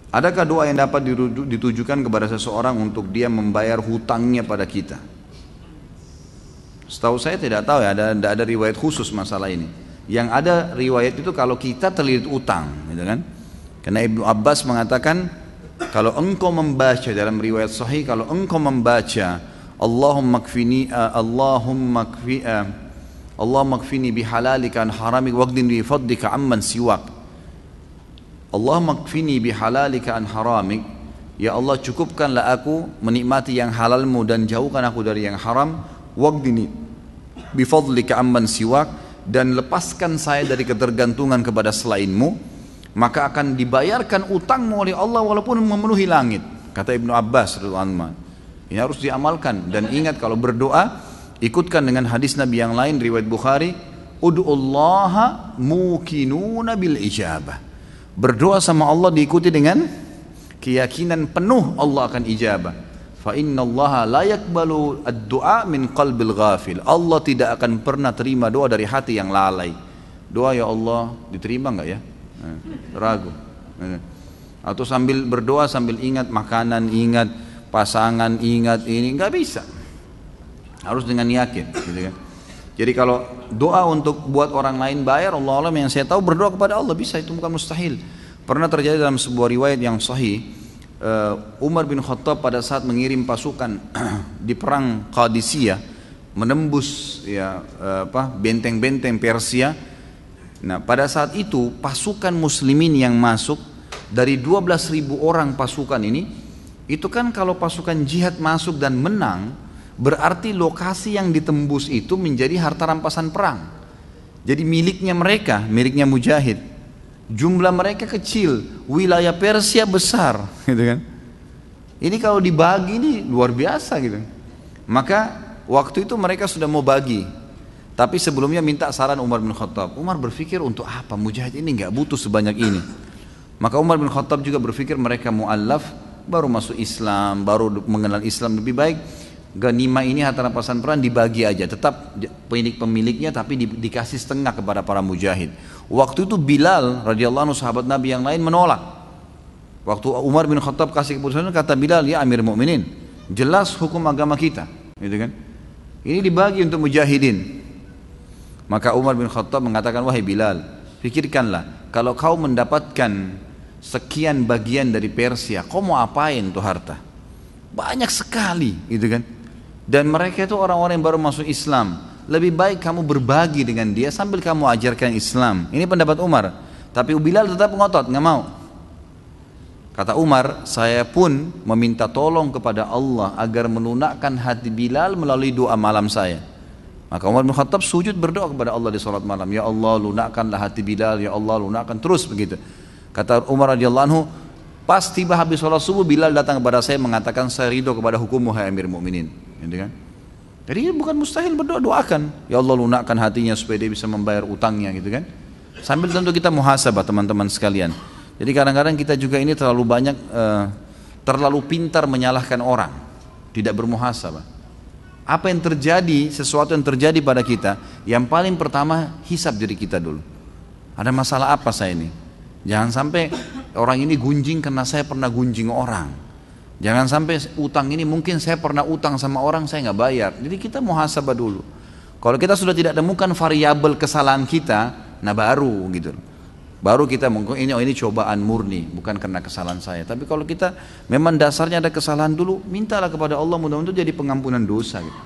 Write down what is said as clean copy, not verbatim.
Adakah doa yang dapat ditujukan kepada seseorang untuk dia membayar hutangnya pada kita? Setahu saya tidak tahu ya, ada riwayat khusus masalah ini. Yang ada riwayat itu kalau kita terlilit utang, gitu kan? Karena Ibnu Abbas mengatakan kalau engkau membaca dalam riwayat sahih, kalau engkau membaca Allahumma kfini bihalalika an haramik waqdin bi fadlika amman siwak. Allahumma kfini bihalalika an haramik, ya Allah cukupkanlah aku menikmati yang halalmu dan jauhkan aku dari yang haram, waqdini bifadlika amman siwak, dan lepaskan saya dari ketergantungan kepada selainmu, maka akan dibayarkan utangmu oleh Allah walaupun memenuhi langit, kata Ibnu Abbas radhiyallahu anhu. Ini harus diamalkan, dan ingat kalau berdoa ikutkan dengan hadis Nabi yang lain riwayat Bukhari, ud'ullaha mukinuna bil ijabah. Berdoa sama Allah diikuti dengan keyakinan penuh Allah akan ijabah. Fa innallaha la yaqbalu ad-du'a min qalbil ghafil. Allah tidak akan pernah terima doa dari hati yang lalai. Doa ya Allah diterima enggak ya? Ragu. Atau sambil berdoa sambil ingat makanan, ingat pasangan, ingat ini, enggak bisa. Harus dengan yakin, gitu kan. Jadi kalau doa untuk buat orang lain bayar, Allah alam yang saya tahu berdoa kepada Allah bisa, itu bukan mustahil. Pernah terjadi dalam sebuah riwayat yang sahih, Umar bin Khattab pada saat mengirim pasukan di perang Qadisiyah, menembus benteng-benteng Persia. Nah pada saat itu pasukan muslimin yang masuk dari 12.000 orang pasukan ini, itu kan kalau pasukan jihad masuk dan menang, berarti lokasi yang ditembus itu menjadi harta rampasan perang. Jadi miliknya mereka, miliknya mujahid. Jumlah mereka kecil, wilayah Persia besar, gitu kan. Ini kalau dibagi ini luar biasa gitu. Maka waktu itu mereka sudah mau bagi, tapi sebelumnya minta saran Umar bin Khattab. Umar berpikir untuk apa, mujahid ini nggak butuh sebanyak ini. Maka Umar bin Khattab juga berpikir mereka mu'allaf, baru masuk Islam, baru mengenal Islam lebih baik. Ganimah ini harta rampasan perang dibagi aja, tetap pemiliknya tapi dikasih setengah kepada para mujahid. Waktu itu Bilal radhiyallahu anhu sahabat Nabi yang lain menolak. Waktu Umar bin Khattab kasih keputusan, kata Bilal, ya Amir Mukminin, jelas hukum agama kita, gitu kan? Ini dibagi untuk mujahidin. Maka Umar bin Khattab mengatakan, wahai Bilal, pikirkanlah, kalau kau mendapatkan sekian bagian dari Persia, kau mau apain tuh harta? Banyak sekali, gitu kan? Dan mereka itu orang-orang yang baru masuk Islam. Lebih baik kamu berbagi dengan dia sambil kamu ajarkan Islam. Ini pendapat Umar. Tapi Bilal tetap ngotot, nggak mau. Kata Umar, saya pun meminta tolong kepada Allah agar melunakkan hati Bilal melalui doa malam saya. Maka Umar bin Khattab sujud berdoa kepada Allah di salat malam. Ya Allah, lunakkanlah hati Bilal. Ya Allah, lunakkan, terus begitu. Kata Umar radhiyallahu anhu, pas tiba habis sholat subuh, Bilal datang kepada saya mengatakan, saya ridho kepada hukummu hai Amir Mukminin, gitu kan? Jadi bukan mustahil berdoa, doakan ya Allah lunakkan hatinya supaya dia bisa membayar utangnya, gitu kan? Sambil tentu kita muhasabah teman-teman sekalian. Jadi kadang-kadang kita juga ini terlalu banyak terlalu pintar menyalahkan orang, tidak bermuhasabah. Apa yang terjadi, sesuatu yang terjadi pada kita, yang paling pertama hisab diri kita dulu. Ada masalah apa saya ini? Jangan sampai orang ini gunjing karena saya pernah gunjing orang. Jangan sampai utang ini mungkin saya pernah utang sama orang saya nggak bayar. Jadi kita muhasabah dulu. Kalau kita sudah tidak temukan variabel kesalahan kita, nah baru gitu. Baru kita mungkin ini cobaan murni, bukan karena kesalahan saya. Tapi kalau kita memang dasarnya ada kesalahan dulu, mintalah kepada Allah mudah-mudahan jadi pengampunan dosa gitu.